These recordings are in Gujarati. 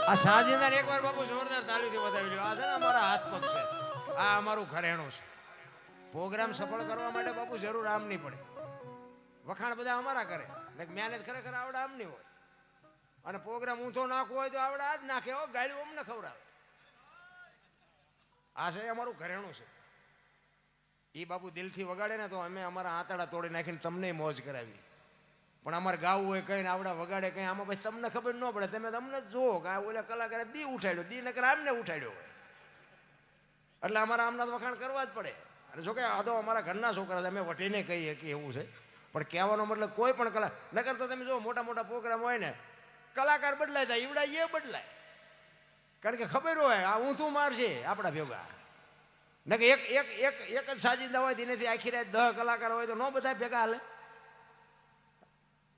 આ સાજીદાર એકવાર બાપુ જોરદાર તાળીથી વધાવી લ્યો. આ છે ને અમારા હાથ પગ છે, આ અમારું ઘરેણું છે. પ્રોગ્રામ સફળ કરવા માટે બાપુ જરૂર આમ નહીં પડે, વખાણ બધા અમારા કરે, મહેનત ખરેખર આવડે આમ નહીં હોય. અને પ્રોગ્રામ ઊંધો નાખવો હોય તો આવડે આ જ નાખે, હો ગાળ્યું અમને ખવડાવે. આ છે અમારું ઘરેણું છે. એ બાપુ દિલથી વગાડે ને તો અમે અમારા આંતડા તોડી નાખીને તમને મોજ કરાવી. પણ અમારે ગાવું હોય કઈ ને આવડા વગાડે કઈ, આમાં પછી તમને ખબર ન પડે. તમે તમને જુઓ કે આ ઓલા કલાકારે દી ઉઠાડ્યો, દી નકર આમને ઉઠાડ્યો હોય. એટલે અમારા આમના વખાણ કરવા જ પડે. અને જોકે આ તો અમારા ઘરના છોકરા છે, અમે વટીને કહીએ કે એવું છે. પણ કહેવાનો મતલબ કોઈ પણ કલા નકર તો તમે જો મોટા મોટા પ્રોગ્રામ હોય ને, કલાકાર બદલાય થાય, ઈવડા એ બદલાય. કારણ કે ખબર હોય આ ઊંધું મારશે આપણા ભેગા. ને કે એક એક એક એક જ સાજીદા હોય તેનાથી આખી રાત 10 કલાકાર હોય તો ન બધા ભેગા હાલે.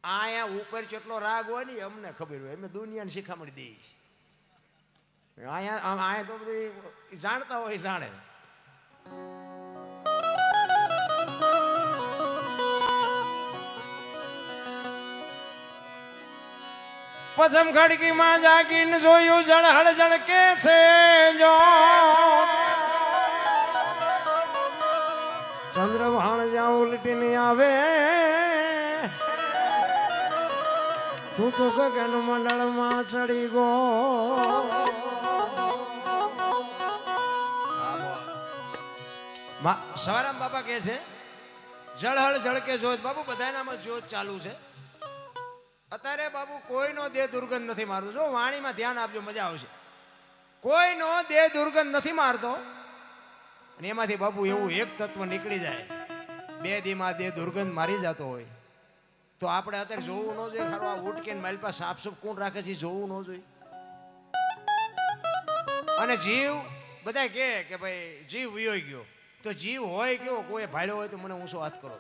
અહીંયા ઉપર કેટલો રાગ હોય ને અમને ખબર હોય, અમે દુનિયાને શીખામણી દઈએ છીએ. અહીંયા તો બધું જાણતા હોય, જાણે. પછમ ખડકીમાં જાગીને જોયું જળહળ જળકે છે જો ચંદ્રભાણ જ્યાં ઉલટીને આવે, તું તો ગગન મંડળમાં ચડી ગો. સવારામ બાપા કે છે જળહળ જળકે જોત. બાપુ બધાનામાં જોત ચાલુ છે અત્યારે. બાપુ કોઈનો દેહ દુર્ગંધ નથી મારતો. જો વાણીમાં ધ્યાન આપજો, મજા આવશે. કોઈનો દેહ દુર્ગંધ નથી મારતો. અને એમાંથી બાપુ એવું એક તત્વ નીકળી જાય, 2 દીમાં દેહ દુર્ગંધ મારી જતો હોય તો આપણે અત્યારે જોવું ન જોઈએ. ખરું આ ઉટકીને મારી પાસે સાફ સુફ કોણ રાખે છે, જોવું ન જોઈએ. અને જીવ બધા કે ભાઈ જીવ વિયો ગયો, તો જીવ હોય કેવો? કોઈ ભાડ્યો હોય તો મને ઊંચો હાથ કરો,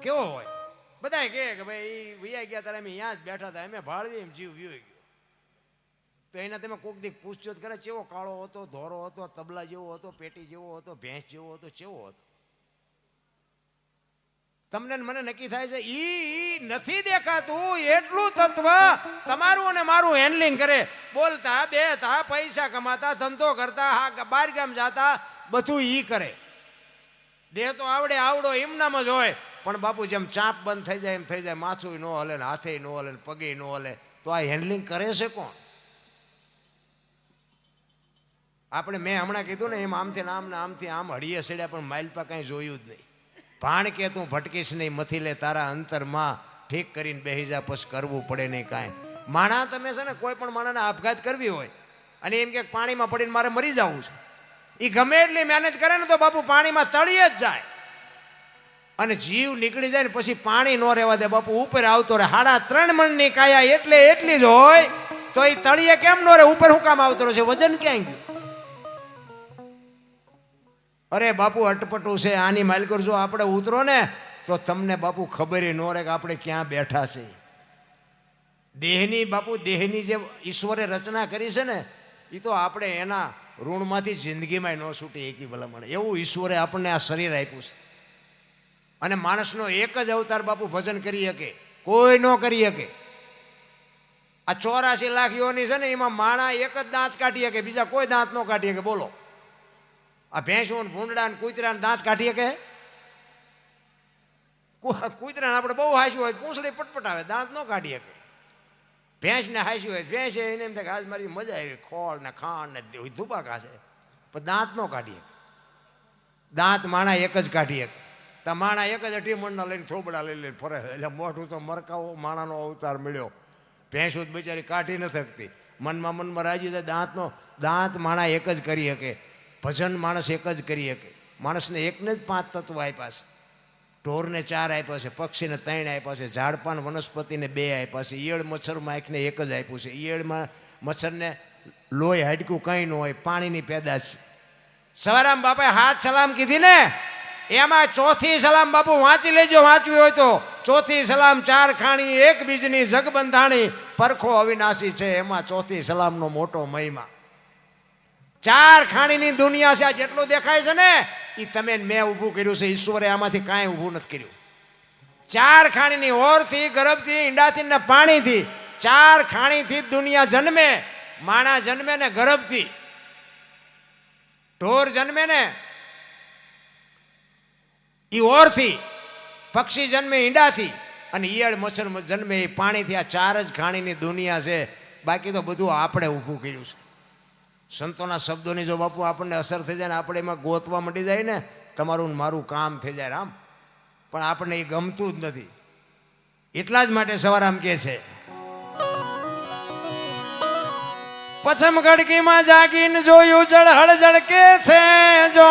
કેવો હોય? બધા કે ભાઈ વિયા ગયા તારે અમે અહીંયા જ બેઠા હતા, અમે ભાળવી એમ જીવ વિયો ગયો. તો એના તમે કોક દીક પૂછજો કરે ચેવો કાળો હતો, ધોરો હતો, તબલા જેવો હતો, પેટી જેવો હતો, ભેંસ જેવો હતો, ચેવો હતો? તમને મને નક્કી થાય છે ઈ નથી દેખાતું એટલું તત્વ તમારું અને મારું હેન્ડલિંગ કરે. બોલતા, બેતા, પૈસા કમાતા, ધંધો કરતા, હા બહાર ગામ જાતા, બધું ઈ કરે. દેહ તો આવડે આવડો એમનામ જ હોય. પણ બાપુ જેમ ચાપ બંધ થઈ જાય એમ થઈ જાય, માથું ન હલે ને હાથે ન હલે ને પગે ન હલે, તો આ હેન્ડલિંગ કરે છે કોણ? આપણે મેં હમણાં કીધું ને એમ આમથી આમ ને આમથી આમ હળીએ સડ્યા, પણ માઇલપા કાંઈ જોયું જ નહીં. ભાણ કે તું ભટકીશ નહીં, મથી લે તારા અંતરમાં, ઠીક કરીને બેહી જા, પછી કરવું પડે નહીં કાંઈ. માણા તમે છે ને કોઈ પણ માણાને આપઘાત કરવી હોય અને એમ કે પાણીમાં પડીને મારે મરી જવું છે, એ ગમે એટલી મહેનત કરે ને તો બાપુ પાણીમાં તળીએ જ જાય. અને જીવ નીકળી જાય ને પછી પાણી ન રહેવા દે બાપુ, ઉપર આવતો રહે. 3.5 મણની કાયા એટલી જ હોય તો એ તળિયે કેમ ન રહે? ઉપર હું કામ આવતો રહે છે? વજન ક્યાં ગયું? અરે બાપુ અટપટું છે. આની માલિકો જો આપણે ઉતરો ને તો તમને બાપુ ખબર ન રહે કે આપણે ક્યાં બેઠા છે. દેહની બાપુ દેહની જે ઈશ્વરે રચના કરી છે ને, એ તો આપણે એના ઋણમાંથી જિંદગીમાં ન છૂટી એકી ભલામણ. એવું ઈશ્વરે આપણને આ શરીર આપ્યું છે. અને માણસનો એક જ અવતાર બાપુ ભજન કરી શકે, કોઈ ન કરી શકે. આ 84 લાખ યોની છે ને, એમાં માણા એક જ દાંત કાઢી શકે, બીજા કોઈ દાંત ન કાઢી શકે. બોલો, આ ભેંસો ને ભૂંડડા ને કૂતરા દાંત કાઢી શકે? કૂતરાને આપણે બહુ હાસ્યું હોય, પૂંછડી પટપટ આવે, દાંત ન કાઢી શકે. ભેંસને હાસ્યું હોય, ભેંસ એને એમ થાય આજ મારી મજા આવી, ખોળ ને ખાંડ ને ધુબાકા છે, પણ દાંત ન કાઢી શકે. દાંત માણા એક જ કાઢી શકે. તો માણા એક જ 18 મણના લઈને થોબડા લઈ લઈને ફરે. એટલે મોઢું તો મરકાવો માણાનો અવતાર મળ્યો. ભેંસું જ બિચારી કાઢી ન શકતી, મનમાં રાજી થાય. દાંત માણા એક જ કરી શકે, ભજન માણસ એક જ કરી શકે. માણસને એકને જ 5 તત્વ આપ્યા છે, ઢોરને 4 આપ્યા છે, પક્ષીને 3 આપ્યા છે, ઝાડપાન વનસ્પતિને 2 આપ્યા છે, ઈયળ મચ્છર માખને એક જ આપ્યું છે. ઈયળમાં મચ્છરને લોહી હાડકું કંઈ ન હોય, પાણીની પેદાશ છે. સવારામ બાપાએ હાથ સલામ કીધી ને, એમાં ચોથી સલામ બાપુ વાંચી લેજો, વાંચવી હોય તો. ચોથી સલામ 4 ખાણી 1 બીજની જગ બંધાણી, પરખો અવિનાશી છે. એમાં ચોથી સલામનો મોટો મહિમા. 4 ખાણીની દુનિયા છે. આ જેટલું દેખાય છે ને એ તમે મેં ઊભું કર્યું છે. ઈશ્વરે આમાંથી કાંઈ ઊભું નથી કર્યું. 4 ખાણીની ઓરથી, ગર્ભથી, ઈંડાથી ને પાણીથી 4 ખાણીથી જ દુનિયા જન્મે. માણસ જન્મે ને ગર્ભથી, ઢોર જન્મે ને ઈ ઓરથી, પક્ષી જન્મે ઈંડાથી, અને ઈયળ મચ્છર જન્મે એ પાણીથી. આ 4 જ ખાણીની દુનિયા છે. બાકી તો બધું આપણે ઊભું કર્યું છે. સંતોના શબ્દોની જો બાપુ આપણને અસર થઈ જાય ને આપણે એમાં ગોતવા માંડી જાય ને, તમારું મારું કામ થઈ જાય રામ. પણ આપણને એ ગમતું જ નથી. એટલા જ માટે સવારામ કહે છે, પછમ ગડકીમાં જાગીને જોયું જળહળ જળકે છે જો,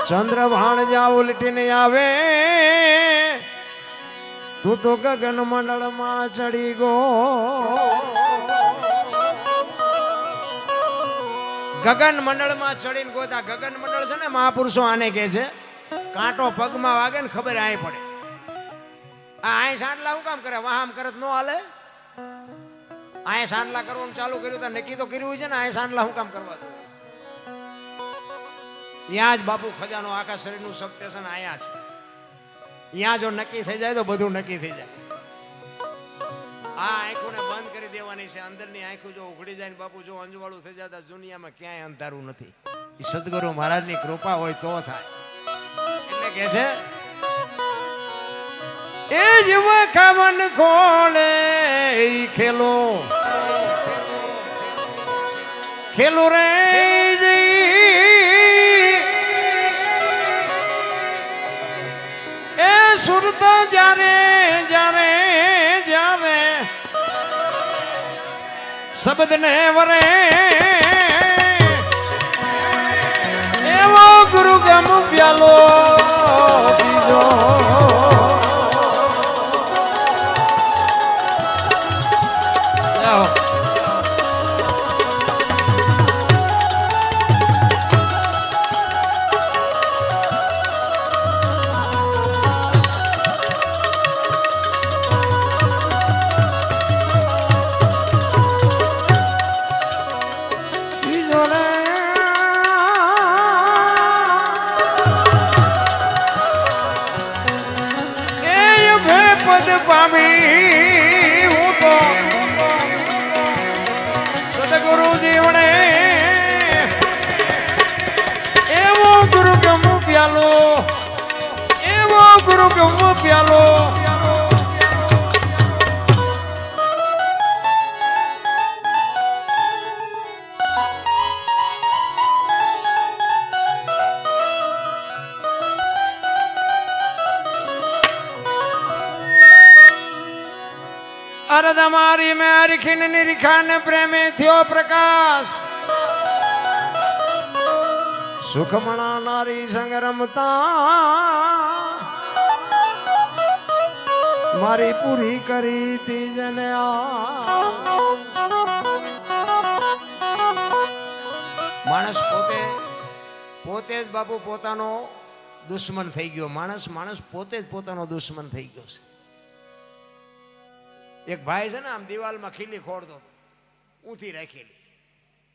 ચંદ્ર ભાણજા ઉલટીને આવે, તું તો ગગન મંડળમાં ચડી ગો. ગગન મંડળમાં ચડીને ગોતા. ગગન મંડળ છે ને મહાપુરુષો આને કહે છે, કાંટો પગમાં વાગે ને ખબર આય પડે. આ આય સાંડલા શું કામ કરે? વાહામ કરત નો હાલે. આય સાંડલા કરવાનું ચાલુ કર્યું તો નક્કી તો કર્યું છે ને, આય સાંડલા શું કામ કરવા દો? ત્યાં જ બાપુ ખજાનો આખા શરીરનું સબસ્ટેશન આયા છે. ત્યાં જો નક્કી થઈ જાય તો બધું નક્કી થઈ જાય. આ આંખોને બંધ કરી દેવાની છે. અંદરની આંખો જો ઉઘડી જાય ને બાપુ જો અંજવાળું થઈ જાય તો દુનિયામાં ક્યાંય અંધારું નથી. એ સદગુરુ મહારાજની કૃપા હોય તો થાય. એટલે કે છે, એ જીવ ખાવન ખોલે ખેલો ખેલો રે એ સુરત જારે જારે જારે શબ્દ ને વરે એવો ગુરુ ગમ પ્યાલો પીજો. પામી હું તો સદગુરુ જીવણે એવો ગુરુ ગમ પ્યાલો, એવો ગુરુ ગમ પ્યાલો. અરદ મારી મેં અરખીન નિરીખાન પ્રેમે થયો પ્રકાશ, સુખમણા નારી સંગ રમતા મારી પૂરી કરી તીજને. માણસ પોતે જ બાપુ પોતાનો દુશ્મન થઈ ગયો. માણસ પોતે જ પોતાનો દુશ્મન થઈ ગયો છે. એક ભાઈ છે ને આમ દિવાલમાં ખીલી ખોડતો હતો, ઊંધી રાખેલી,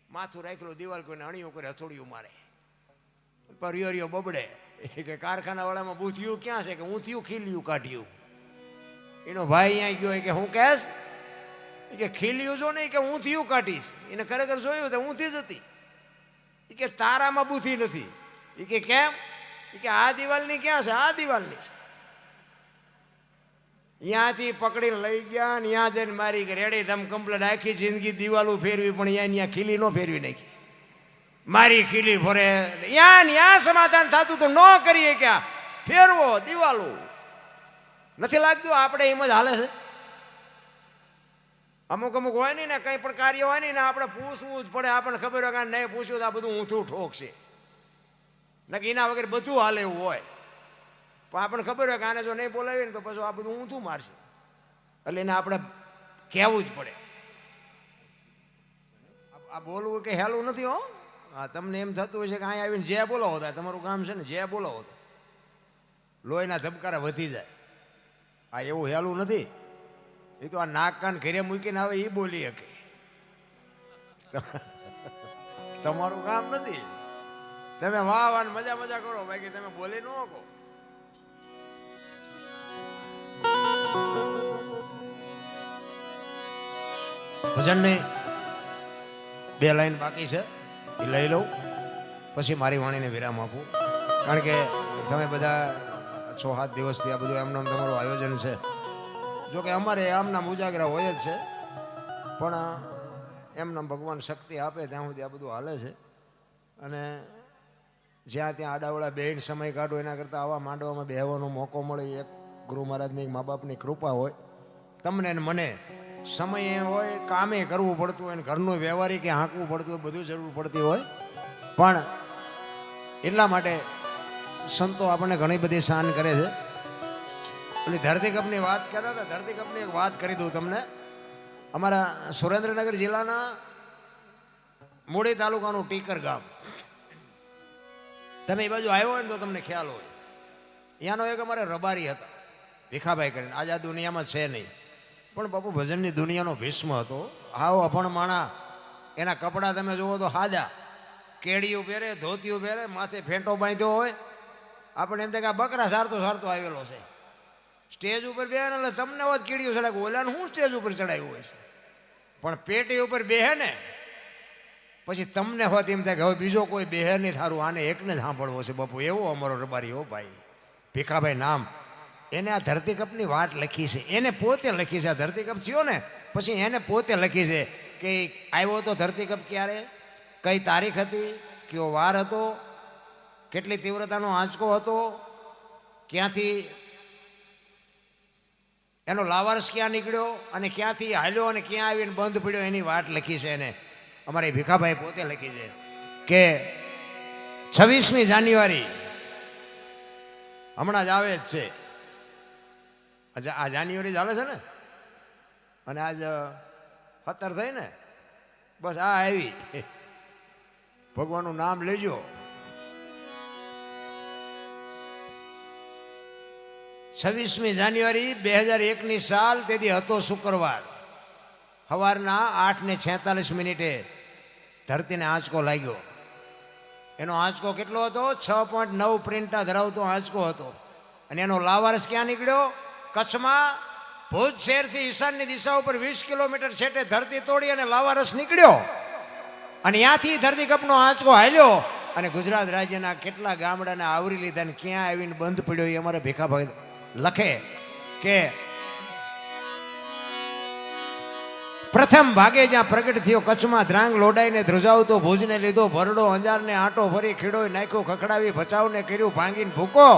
માથું રાખેલું, દિવાલ કોઈને અણીઓ કરે, હથોડિયું મારે, પરિયોરિયો બબડે કે કારખાના વાળામાં બૂથિયું ક્યાં છે કે ઊંધિયું ખીલિયું કાઢ્યું. એનો ભાઈ અહીંયા ગયો કે હું કહેશ કે ખીલિયું જો નહીં કે ઊંધિયું કાઢીશ. એને ખરેખર જોયું તો ઊંધી જ હતી. એ કે તારામાં બૂથી નથી. એ કે કેમ? એ કે આ દિવાલની ક્યાં છે? આ દિવાલની છે. ત્યાંથી પકડીને લઈ ગયા ને ત્યાં જઈને મારી રેડી ધમ કમ્પ્લેટ આખી જિંદગી દિવાલો ફેરવી, પણ ત્યાં ખીલી નો ફેરવી નાખી. મારી ખીલી ફરે ત્યાં સમાધાન થતું તો ન કરીએ ક્યાં ફેરવો દિવાલો. નથી લાગતું આપણે એમ જ હાલે છે. અમુક હોય નહીં ને કંઈ પણ કાર્ય હોય નહીં ને આપણે પૂછવું જ પડે. આપણને ખબર હોય કે નહીં પૂછ્યું તો આ બધું ઊંધું ઠોકશે, નક્કી એના વગર બધું હાલે એવું હોય. પણ આપણને ખબર હોય કે આને જો નહીં બોલાવીએ ને તો પછી આ બધું ઊંધું મારશે. એટલે એને આપણે કહેવું જ પડે. આ બોલવું કે હેલું નથી હો. હા, તમને એમ થતું હોય છે કે અહીંયા આવીને જે બોલાવો થાય, તમારું કામ છે ને જે બોલાવો થાય, લોહીના ધબકારા વધી જાય. આ એવું હેલું નથી. એ તો આ નાક કાન ઘરે મૂકીને આવે એ બોલી શકે. તમારું કામ નથી. તમે વાહ વાહ મજા મજા કરો, બાકી તમે બોલી ન શકો. ભજનની 2 લાઈન બાકી છે, એ લઈ લઉં પછી મારી વાણીને વિરામ આપું. કારણ કે તમે બધા 6-7 દિવસથી આ બધું એમનામ તમારું આયોજન છે. જો કે અમારે આમનામ ઉજાગરા હોય જ છે, પણ એમનામ ભગવાન શક્તિ આપે ત્યાં સુધી આ બધું હાલે છે. અને જ્યાં ત્યાં આડાવડા બેન સમય કાઢો એના કરતાં આવા માંડવામાં બેહવાનો મોકો મળે, એક ગુરુ મહારાજની મા બાપની કૃપા હોય. તમને ને મને સમય હોય, કામે કરવું પડતું હોય, ઘરનું વ્યવહારિક હાંકવું પડતું હોય, બધું જરૂર પડતી હોય, પણ એટલા માટે સંતો આપણને ઘણી બધી શાન કરે છે. અને ધરતીકપની વાત કરતા હતા, ધરતીકપની એક વાત કરી દઉં તમને. અમારા સુરેન્દ્રનગર જિલ્લાના મૂળી તાલુકાનું ટીકર ગામ, તમે એ બાજુ આવ્યો હોય ને તો તમને ખ્યાલ હોય. અહીંયાનો એક અમારે રબારી હતા ભીખાભાઈ કરીને, આજ આ દુનિયામાં છે નહીં, પણ બાપુ ભજનની દુનિયાનો ભીષ્મ હતો. આવો અભણ માણા, એના કપડાં તમે જુઓ તો હાજા, કેડિયું પહેરે, ધોતિયું પહેરે, માથે ફેંટો બાંધ્યો હોય. આપણે એમ થાય કે આ બકરા સારતો સારતો આવેલો છે. સ્ટેજ ઉપર બેહે ને એટલે તમને હોત કીડીયું ચડાવ્યું, ઓલાને હું સ્ટેજ ઉપર ચડાવ્યું હોય છે, પણ પેટી ઉપર બેહે ને પછી તમને હોત એમ થાય કે હવે બીજો કોઈ બેહે નહીં, થારું આને એકને જ સાંભળવો છે બાપુ. એવો અમારો રબારી હો ભાઈ, ભીખાભાઈ નામ. એને આ ધરતીકપની વાત લખી છે, એને પોતે લખી છે. આ ધરતીકપ થયો ને પછી એને પોતે લખી છે કે આવ્યો તો ધરતીકપ ક્યારે, કઈ તારીખ હતી, કયો વાર હતો, કેટલી તીવ્રતાનો આંચકો હતો, ક્યાંથી એનો લાવારસ ક્યાં નીકળ્યો અને ક્યાંથી હાલ્યો અને ક્યાં આવીને બંધ પડ્યો, એની વાત લખી છે એને. અમારે ભીખાભાઈ પોતે લખી છે કે 26મી જાન્યુઆરી હમણાં જ આવે જ છે. આ જાન્યુઆરી ચાલે છે ને, અને આજ 17 થઈ ને, બસ આ આવી. ભગવાનનું નામ લેજો. 26મી જાન્યુઆરી 2001ની સાલ, તેથી હતો શુક્રવાર. સવારના 8:46 ધરતીને આંચકો લાગ્યો. એનો આંચકો કેટલો હતો? 6.9 પ્રિન્ટા ધરાવતો આંચકો હતો. અને એનો લાવારસ ક્યાં નીકળ્યો? કચ્છમાં ભુજ શહેરથી ઈશાનની દિશા ઉપર 20 કિલોમીટર છેટે ધરતી તોડી અને લાવારસ નીકળ્યો. અને ત્યાંથી ધરતીકપનો આંચકો હાલ્યો અને ગુજરાત રાજ્યના કેટલા ગામડાને આવરી લીધા ને ક્યાં આવીને બંધ પડ્યો. એ અમારે ભીખાભાઈ લખે કે પ્રથમ ભાગે જ્યાં પ્રગટ થયો કચ્છમાં ધ્રાંગ લોડાઈને ધ્રુજાવતો ભુજને લીધો ભરડો, અંજારને આંટો ફરી ખીડોય નાખ્યો, ખખડાવી ભચાવને કર્યું ભાંગીને ભૂકો.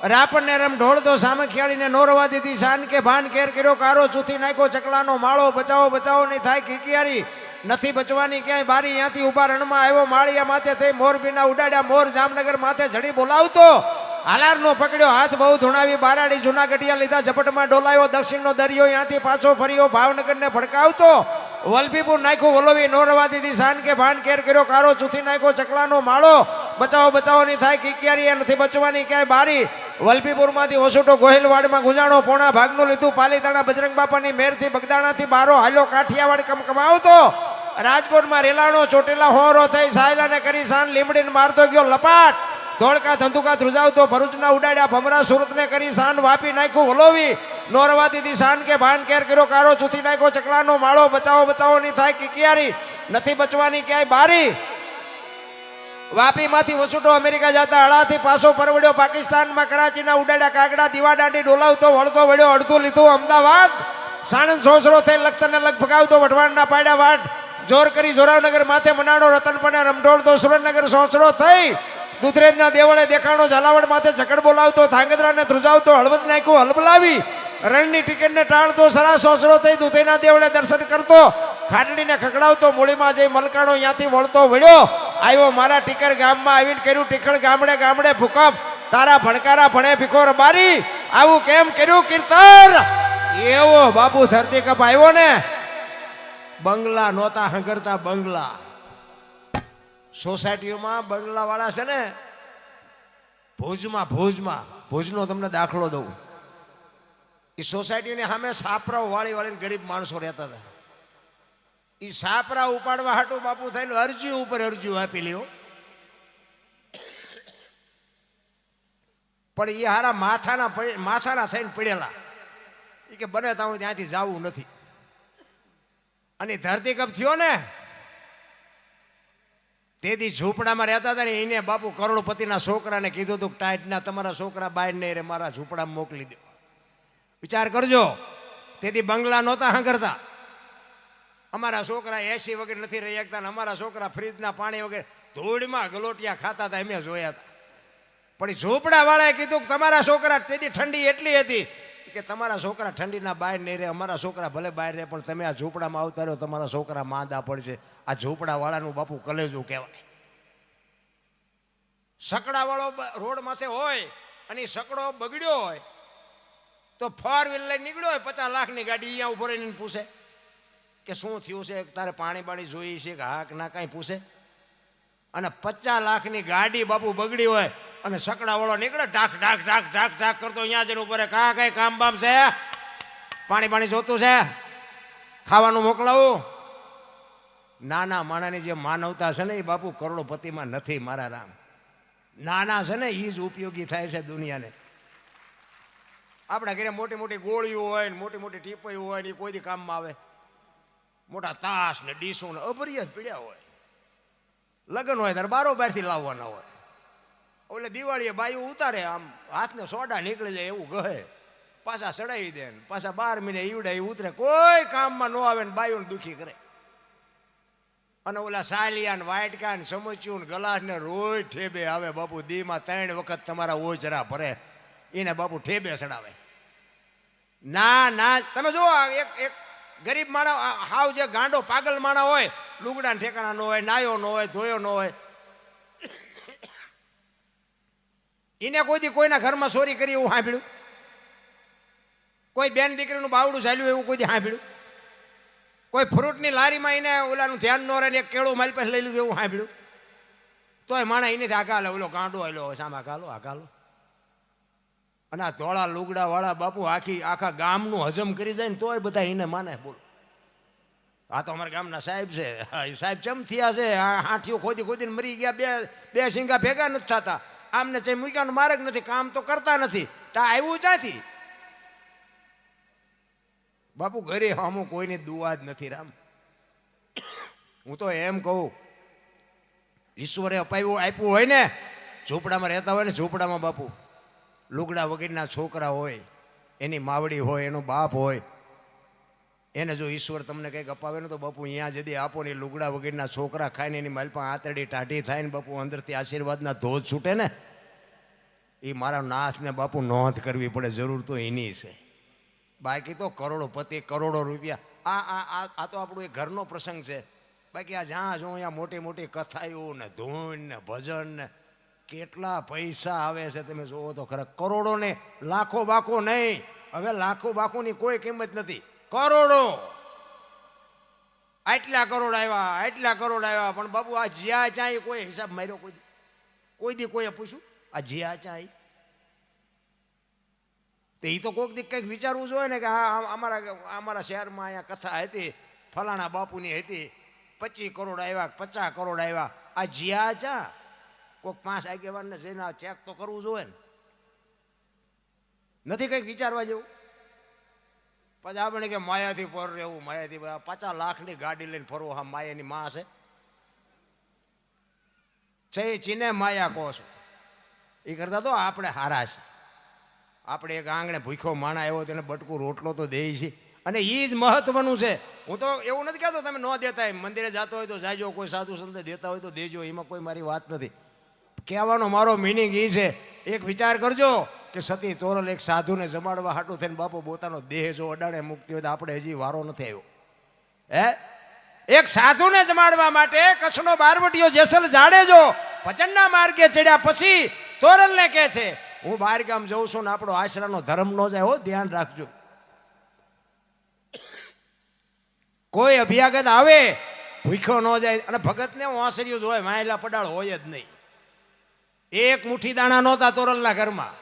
અરે આપણને રમ ઢોળતો સામે ખેડીને નો રવા દીધી શાન કે ભાન કેર કર્યો કારો, ચૂથી નાખ્યો ચકલાનો માળો, બચાવો બચાવો નહીં થાય કિકિયારી, નથી બચવાની ક્યાંય બારી. ત્યાંથી ઉભા રણમાં આવ્યો માળિયા માથે થઈ મોરબીના ઉડાડ્યા મોર, જામનગર માથે ઝડી બોલાવતો હાલારનો પકડ્યો હાથ બહુ ધૂણાવી બારાડી, જૂનાગઢિયા લીધા ઝપટમાં ડોલાયો, દક્ષિણનો દરિયો ત્યાંથી પાછો ફર્યો, ભાવનગરને ભડકાવતો વલભીપુર નાખ્યું વલોવી, નો રવા દીધી શાન કે ભાન કેર કર્યો કારો, ચૂથી નાખ્યો ચકલાનો માળો, બચાવો બચાવો નહીં થાય કિકિયારી, નથી બચવાની ક્યાંય બારી. વલભીપુરમાંથી વસુટો ગોહિલવાડમાં ગુંજાણો, પોણા ભાગનું લીધું પાલીતાણા બજરંગ બાપાની મેરથી, બગદાણાથી બારો હાલ્યો કાઠિયાવાડ કમકમાવતો, રાજકોટમાં રેલાણો ચોટેલા હોરો થઈ, સાયલાને કરી શાન લીમડીને મારતો ગયો લપાટ, ધોળકા ધંધુકા ધ્રુજાવતો ભરૂચના ઉડાડ્યા ભમરા, સુરતને કરી શાન વાપી નાખ્યું વલોવી, નો રવા દીધી શાન કે ભાન કેર કર્યો કારો, ચૂથી નાખ્યો ચકલાનો માળો, બચાવો બચાવો નહીં થાય કિકિયારી, નથી બચવાની ક્યાંય બારી. વાપીમાંથી વસુટો અમેરિકા જતા અડાથી પાછો પરવડ્યો, પાકિસ્તાનમાં કરાચીના ઉડાડ્યા કાગડા, દીવા દાંડી ડોલાવતો વળતો વળ્યો, અડધું લીધું અમદાવાદ, સાણંદ સોસરો થઈ લખતરને લગ ભગાવતો વઢવાણના પાડ્યા વાટ, જોર કરી જોરાવનગર માથે મનાડો, રતનપને રમઢોળતો સુરેન્દ્રનગર સોસરો થઈ, દુધરેજના દેવળે દેખાણો, ઝાલાવાડ માથે ઝકડ બોલાવતો, ધાંગધ્રાને ધ્રુજાવતો હળવદ નાખ્યું હલબલાવી, રણની ટિકિટને ટાળતો સરા સોસરો થઈ દુધઈના દેવળે દર્શન કરતો, ખાટડીને ખકડાવતો, મૂળીમાં જઈ મલકાણો ત્યાંથી વળતો વળ્યો, આવ્યો મારા ટીકર ગામમાં આવીને કર્યું ટીખળ ગામડે ગામડે ભૂકંપ, તારા ભણકારા ભણે ભીખો રબારી, આવું કેમ કર્યું કીર્તન. એવો બાપુ ધરતીકપ આવ્યો ને. બંગલા નહોતા હંગરતા, બંગલા સોસાયટીઓમાં બંગલા વાળા છે ને, ભુજનો તમને દાખલો દઉં. એ સોસાયટીની સામે સાપરાઓ વાળી વાળીને ગરીબ માણસો રહેતા હતા. એ સાપરા ઉપાડવા હાટું બાપુ થઈને અરજી ઉપર અરજીઓ આપી લ્યો, પણ એ હારા માથાના થઈને પડેલા. એ કે બને તો ત્યાંથી જવું નથી. અને ધરતીકંપ થયો ને તેથી ઝૂંપડામાં રહેતા હતા ને એને બાપુ કરોડપતિના છોકરાને કીધું હતું ટાઈટના તમારા છોકરા બહાર નહીં રે, મારા ઝૂંપડામાં મોકલી દો. વિચાર કરજો, તેથી બંગલા નહોતા હાંકરતા. અમારા છોકરા એસી વગર નથી રહી શકતા ને અમારા છોકરા ફ્રીજના પાણી વગર ધૂળમાં ગલોટિયા ખાતા હતા, એમ જોયા હતા. પણ ઝૂંપડા વાળાએ કીધું કે તમારા છોકરા, તેથી ઠંડી એટલી હતી કે તમારા છોકરા ઠંડીના બહાર નહીં રહે, અમારા છોકરા ભલે બહાર રહે પણ તમે આ ઝૂંપડામાં આવતા રહ્યો, તમારા છોકરા માંદા પડશે. આ ઝૂંપડા વાળાનું બાપુ કલેજું કહેવાય. સકડા વાળો રોડ માથે હોય અને સકડો બગડ્યો હોય તો 4 વ્હીલ લઈને નીકળ્યો હોય 50 લાખની ગાડી, અહીંયા ઉભો રહીને પૂછે કે શું થયું છે, તારે પાણી બાણી જોઈએ છે કે હા કે ના, કાંઈ પૂછે. અને 50 લાખની ગાડી બાપુ બગડી હોય અને સકડા વાળો નીકળે ઢાક ઢાક ઢાક ઢાક ઢાક કરતો અહીંયા જઈને ઉપર, કાં કઈ કામ બામ છે, પાણી પાણી જોતું છે, ખાવાનું મોકલાવું. નાના માણાની જે માનવતા છે ને એ બાપુ કરોડપતિમાં નથી મારા રામ. નાના છે ને એ જ ઉપયોગી થાય છે દુનિયાને. આપણા ઘરે મોટી મોટી ગોળીઓ હોય ને મોટી મોટી ટીપોઈ હોય ને એ કોઈ દી કામમાં આવે. મોટા તાસ ને ડીસો ને અભરિયા જ પીડ્યા હોય. લગ્ન હોય ત્યારે બારોબારથી લાવવાના હોય. ઓલે દિવાળીએ બાયું ઉતારે, આમ હાથને સોડા નીકળી જાય એવું ગહે, પાછા સડાવી દે ને પાછા 12 મહિને ઈવડા ઉતરે, કોઈ કામમાં ન આવે ને બાયુને દુઃખી કરે. અને ઓલા સાલિયા ને વાટકા ને સમચ્યું ને ગલાસ ને રોજ ઠેબે આવે બાપુ. દીમાં 3 વખત તમારા ઓજરા ભરે, એને બાપુ ઠેબે ચડાવે. ના ના, તમે જુઓ એક ગરીબ માણસ હાવ જે ગાંડો પાગલ માણસ હોય, લુગડા ઠેકાણા ન હોય, નાયો ન હોય, ધોયો ન હોય, એને કોઈ દી કોઈના ઘરમાં ચોરી કરી એવું સાંભળ્યું? કોઈ બેન દીકરીનું બાવડું ચાલ્યું એવું કોઈ દી સાંભળ્યું? કોઈ ફ્રૂટની લારીમાં એને ઓલાનું ધ્યાન ન રહે ને એક કેળું મારી પાસે લઈ લીધું એવું સાંભળ્યું? તોય માણસ એનેથી આકાલે ઓલો ગાંડો આવેલો સામા કાલો આકાલો. અને આ ધોળા લુગડા વાળા બાપુ આખા ગામનું હજમ કરી જાય ને તોય બધા એને માને. બોલો, આ તો અમારા ગામના સાહેબ છે, સાહેબ ચમ થયા છે, હાથીઓ ખોદી ખોદીને મરી ગયા, બે સિંગા ભેગા નથી થતા, આમને ચઈ મૂક્યાનો માર્ગ નથી, કામ તો કરતા નથી, તો આવ્યું ક્યાંથી? બાપુ ઘરે હમું કોઈની દુઆ જ નથી રામ. હું તો એમ કહું, ઈશ્વરે આપ્યું હોય ને, ઝૂંપડામાં રહેતા હોય ને, ઝૂંપડામાં બાપુ લુગડા વગેરેના છોકરા હોય, એની માવડી હોય, એનો બાપ હોય, એને જો ઈશ્વર તમને કંઈક અપાવે ને તો બાપુ અહીંયા જદી આપો ને, લુગડા વગેરેના છોકરા ખાઈને એની માલપા આતરડી ટાઢી થાય ને બાપુ અંદરથી આશીર્વાદના ધોધ છૂટે ને, એ મારા નાથને બાપુ નોંધ કરવી પડે, જરૂર તો એની છે. બાકી તો કરોડોપતિ, કરોડો રૂપિયા. આ તો આપણું એક ઘરનો પ્રસંગ છે. બાકી આ જ્યાં જો અહીંયા મોટી મોટી કથાઓ ને ધૂન ને ભજન ને કેટલા પૈસા આવે છે તમે જોવો તો ખરા. કરોડો ને લાખો બાખો નહીં, હવે લાખો બાખોની કોઈ કિંમત નથી, કરોડો. આટલા કરોડ આવ્યા, આટલા કરોડ આવ્યા, પણ બાપુ આ જ્યાં ચાય કોઈ હિસાબ માર્યો? કોઈ દી કોઈએ પૂછ્યું આ જ્યાં ચાય? તો એ તો કોઈક દી કંઈક વિચારવું જોઈએ ને કે હા અમારા શહેરમાં અહીંયા કથા હતી, ફલાણા બાપુની હતી, 25 કરોડ આવ્યા, 50 કરોડ આવ્યા. આ જ્યાં ચા કોઈક 5 આગેવાનને જઈને ચેક તો કરવું જોઈએ ને, નથી કંઈક વિચારવા જેવું? પછી આપણે કે માયાથી પર રહેવું, માયાથી 50 લાખની ગાડી લઈને ફરવું, હા માયાની માં છે ચીને માયા કહો છો. એ કરતા તો આપણે હારા છે. આપણે એક આંગણે ભૂખ્યો માણા આવ્યો તેને બટકું રોટલો તો દે છે, અને એ જ મહત્વનું છે. હું તો એવું નથી કહેતો તમે ન દેતા હોય, મંદિરે જતો હોય તો જાજો, કોઈ સાધુ સંત દેતા હોય તો દેજો, એમાં કોઈ મારી વાત નથી. કહેવાનો મારો મિનિંગ એ છે, એક વિચાર કરજો કે સતી તોરલ એક સાધુને જમાડવા હાટું થઈને બાપુ પોતાનો દેહ જો અડાડે મુક્તિ હોય તો આપણે હજી વારો નથી આવ્યો. એક સાધુને જમાડવા માટે કચ્છનો બારવટીયો જેસલ જાડેજો ભજનના માર્ગે ચડ્યા પછી તોરલને કહે છે હું બહાર ગામ જઉં છું ને આપણો આશરાનો ધર્મ ન જાય હો, ધ્યાન રાખજો. કોઈ અભ્યાગત આવે ભૂખ્યો ન જાય, અને ભગતને વાંસળીઓ જ હોય, માયલા પડાળ હોય જ નહીં. એક મુઠ્ઠી દાણા નહોતા તોરલના ઘરમાં,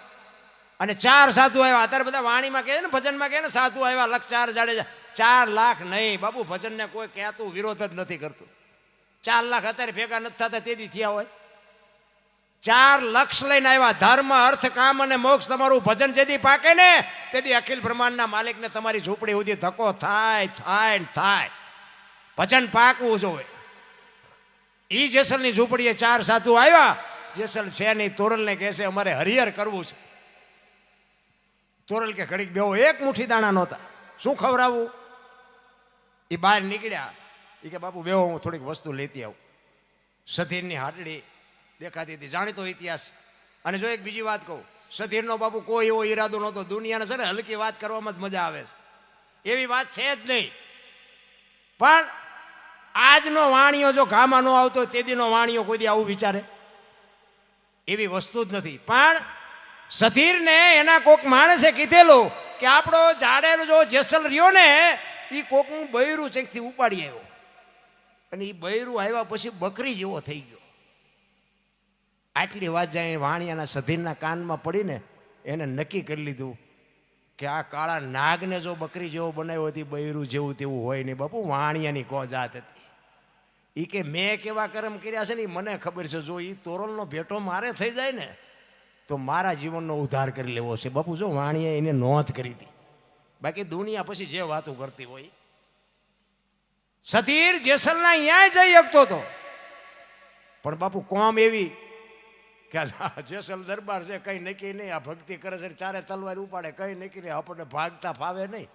અને 4 સાધુ આવ્યા. અત્યારે બધા વાણીમાં કહે ને, ભજનમાં કહે ને સાધુ આવ્યા 1 લાખ 4 જાડેજા. 4 લાખ નહીં બાપુ, ભજનને કોઈ કહેતું વિરોધ જ નથી કરતું. 4 લાખ અત્યારે ભેગા નથી થતા તેથી થયા હોય. 4 લક્ષ લઈને આવ્યા. ધર્મ, અર્થ, કામ અને મોક્ષ. તમારું ભજન જેથી પાકે ને તેથી અખિલ બ્રહ્માંડના માલિકને તમારી ઝૂંપડી સુધી ધક્કો થાય થાય ને થાય. ભજન પાકવું જોઈએ. ઈ જેસલની ઝૂંપડીએ 4 સાધુ આવ્યા. જેસલ છે નહીં. તોરલને કહે છે અમારે હરિહર કરવું છે. તોરલ કે ઘડીક બેહો. એક મુઠ્ઠી દાણા નહોતા. શું ખવડાવવું? એ બહાર નીકળ્યા. એ કે બાપુ બેહો, હું થોડીક વસ્તુ લેતી આવું. સધીરની હાટડી દેખાતી હતી. જાણીતો ઇતિહાસ. અને જો એક બીજી વાત કહું, સધીરનો બાપુ કોઈ એવો ઈરાદો નહોતો. દુનિયાને છે ને હલકી વાત કરવામાં જ મજા આવે છે. એવી વાત છે જ નહીં. પણ આજનો વાણિયો જો ગામાં ન આવતો તે દીનો વાણિયો કોઈ દી આવું વિચારે? એવી વસ્તુ જ નથી. પણ સધીરને એના કોક માણસે કીધેલું કે આપણો જાડેલો જો જેસલ રહ્યો ને એ કોકનું બૈરું ચેકથી ઉપાડી આવ્યો. અને એ બૈરું આવ્યા પછી બકરી જેવો થઈ ગયો. આટલી વાત જાય વાણિયાના સધીરના કાનમાં પડીને એને નક્કી કરી લીધું કે આ કાળા નાગને જો બકરી જેવો બનાવ્યો હતી, બૈરું જેવું તેવું હોય નહીં. બાપુ વાણિયાની કો જાત હતી. એ કે મેં કેવા કર્મ કર્યા છે ને મને ખબર છે. જો એ તોરલનો ભેટો મારે થઈ જાય ને તો મારા જીવનનો ઉદ્ધાર કરી લેવો છે. બાપુ જો વાણિયાએ એને નોંધ કરી હતી. બાકી દુનિયા પછી જે વાતો કરતી હોય. સધીર જેસલના અહીંયા જઈ શકતો હતો. પણ બાપુ કોમ એવી કે જેસલ દરબાર છે, કઈ નક્કી નહીં. આ ભક્તિ કરે છે, 4 તલવાર ઉપાડે, કઈ નક્કી નહીં. આપણને ભાગતા ફાવે નહીં.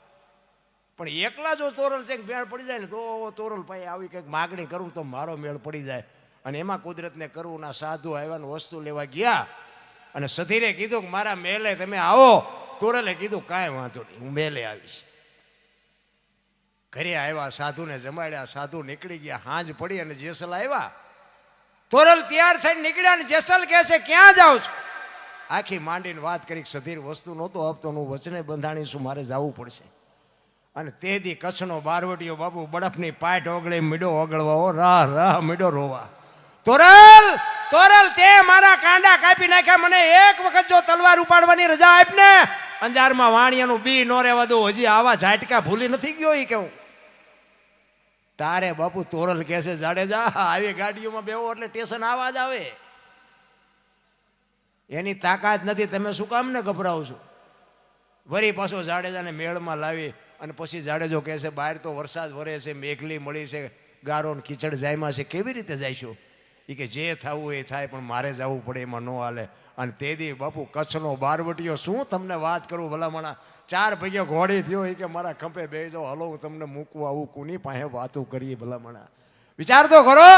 પણ એકલા જો તોરલ છે મેળ પડી જાય ને તો તોરલ ભાઈ આવી કંઈક માગણી કરું તો મારો મેળ પડી જાય. અને એમાં કુદરતને કરવું ના. સાધુ આવ્યા વસ્તુ લેવા ગયા. અને સધીરે કીધું કે મારા મેલે તમે આવો. તોરલે કીધું કાંઈ વાંધો નહીં, હું મેલે આવીશ. ઘરે આવ્યા, સાધુને જમાડ્યા. સાધુ નીકળી ગયા. હાંજ પડી અને જેસલ આવ્યા. તોરલ તૈયાર થઈને નીકળ્યા. ને જેસલ કહે છે ક્યાં જાઉં છું? આખી માંડીને વાત કરી. સધીર વસ્તુ નહોતો આપતો. હું વચને બંધાણીશું, મારે જવું પડશે. અને તે દી કચ્છનો બારવટીયો બાપુ બરફની પાટ ઓગળે મીડો ઓગળવા. રાહ રાહ મીડો રોવા. તોરલ તોરલ તે મારા કાંડા કાપી નાખ્યા. મને એક વખત જો તલવાર ઉપાડવાની રજા આપ ને. અંજારમાં વાણિયાનું બી નો રહેવા દો. હજી આવા ઝાટકા ભૂલી નથી ગયો. એ કેવું તારે બાપુ? તોરલ કહે છે જાડેજા આવી ગાડીઓમાં બેવો એટલે સ્ટેશન આવા જ આવે. એની તાકાત નથી. તમે શું કામ ને ગભરાવ છો? વરી પાછો જાડેજાને મેળમાં લાવી. અને પછી જાડેજો કહે છે બહાર તો વરસાદ વરે છે, મેઘલી મળી છે, ગારો કીચડ જાયમાં છે, કેવી રીતે જઈશું? એ કે જે થવું એ થાય, પણ મારે જવું પડે, એમાં ન હાલે. અને તે દી બાપુ કચ્છનો બારવટીયો શું તમને વાત કરું ભલામણા. 4 પગે ઘોડી થયો. એ કે મારા ખંભે બેસી જાઓ, હલો હું તમને મૂકવા આવું. કોની પાસે વાતો કરીએ ભલામણા? વિચાર તો કરો.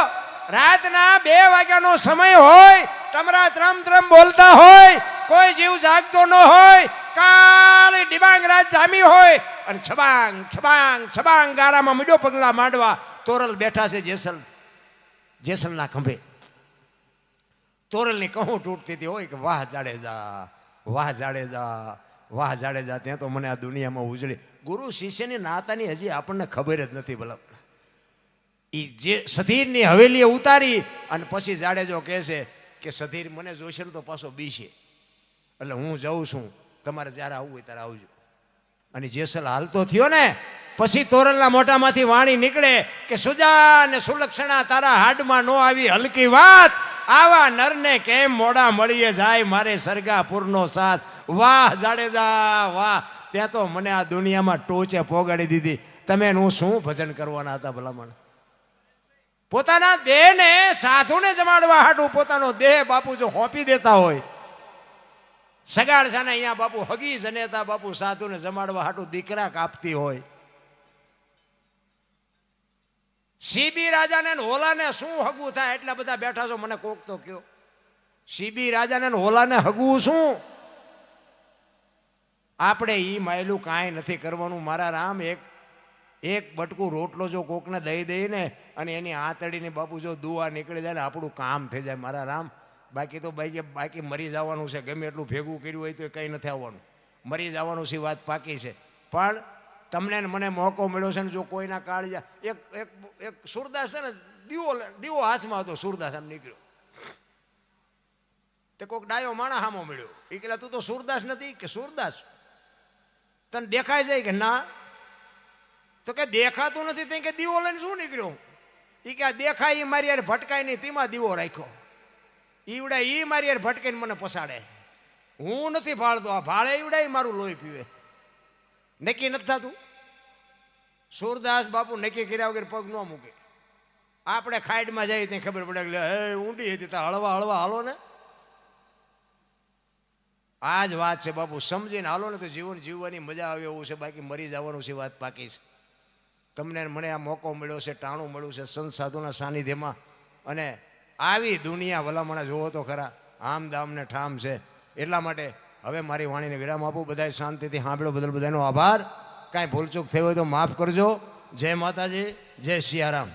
રાતના 2 વાગ્યાનો સમય હોય, ટમરા ત્રમ ત્રમ બોલતા હોય, કોઈ જીવ જાગતો ન હોય, કાળી ડિબાંગ રાત જામી હોય અને છબાંગ છબાંગ છબાંગ ગારામાં મીડો પગલા માંડવા. તોરલ બેઠા છે જેસલના ખંભે. તોરલની કહું તૂટતી હતી હોય કે વાહ જાડેજા, વાહ જાડેજા, વાહ જાડેજા. ત્યાં તો મને આ દુનિયામાં ઉજળી. ગુરુ શિષ્યની નાતાની હજી આપણને ખબર જ નથી. ભલા એ જે સધીરની હવેલીએ ઉતારી. અને પછી જાડેજો કહે છે કે સધીર મને જોશે ને તો પાછો બીશે, એટલે હું જાઉં છું, તમારે જ્યારે આવવું હોય ત્યારે આવજો. અને જેસલ હાલતો થયો ને પછી તોરલના મોઢામાંથી વાણી નીકળે કે સુજા ને સુલક્ષણા તારા હાડમાં નો આવી હલકી વાત. આવા નરને કેમ મોડા મળીએ જાય, મારે સરગાપુરનો સાથ. વાહ જાડેજા વાહ. ત્યાં તો મને આ દુનિયામાં ટોચે પોગાડી દીધી. તમે હું શું ભજન કરવાના હતા ભલામણ? પોતાના દેહને સાધુને જમાડવા હાટું પોતાનો દેહ બાપુ જો હોપી દેતા હોય. સગાડ સાને અહીંયા બાપુ હગી જનેતા બાપુ સાધુને જમાડવા હાટું દીકરા કાપતી હોય. સીબી રાજાને હોલાને શું હગવું થાય? એટલા બધા બેઠા છો, મને કોક તો કયો. સીબી રાજાને હોલાને હગવું શું? આપણે ઈ માયલું કાંઈ નથી કરવાનું. મારા રામ એક બટકું રોટલો જો કોકને દઈ દઈને અને એની આંતળીની બાપુ જો દુઆ નીકળી જાય ને આપણું કામ થઈ જાય મારા રામ. બાકી તો બાકી મરી જવાનું છે. ગમે એટલું ભેગું કર્યું હોય તો કંઈ નથી આવવાનું. મરી જવાનું છે, વાત પાકી છે. પણ તમને મને મોકો મળ્યો છે ને જો કોઈના કાળજા એક સુરદાસ છે ને દીવો હાથમાં હતો. સુરદાસ આમ નીકળ્યો તે કોઈક ડાયો માણા હામો મળ્યો. એ કે તું તો સુરદાસ નથી? કે સુરદાસ તને દેખાય જાય? કે ના. તો કે દેખાતું નથી. કે દીવો લઈને શું નીકળ્યો? એ કે આ દેખાય એ મારી યાર ભટકાય નહીં, તેમાં દીવો રાખ્યો. ઈવડા ઈ મારી યાર ભટકીને મને પસાડે. હું નથી ભાળતો, આ ભાળે ઈવડા ઈ મારું લોહી પીવે. નક્કી નથી થતું. સુરદાસ બાપુ નક્કી કર્યા વગર પગ ન મૂકે. આપણે ખાઈડમાં જઈએ ત્યાં ખબર પડે કે હે ઊંડી હતી તો હળવા હળવા હાલો ને. આ જ વાત છે બાપુ, સમજીને હાલો ને તો જીવન જીવવાની મજા આવે એવું છે. બાકી મરી જવાનું છે, વાત પાકી છે. તમને મને આ મોકો મળ્યો છે, ટાણું મળ્યું છે સંત સાધુના સાનિધ્યમાં. અને આવી દુનિયા ભલામણા જોવો તો ખરા, આમ દામ ને ઠામ છે. એટલા માટે હવે મારી વાણીને વિરામ આપું. બધાય શાંતિથી સાંભળો, બદલ બધાનો આભાર. કાંઈ ભૂલચૂક થઈ હોય તો માફ કરજો. જય માતાજી, જય સિયારામ.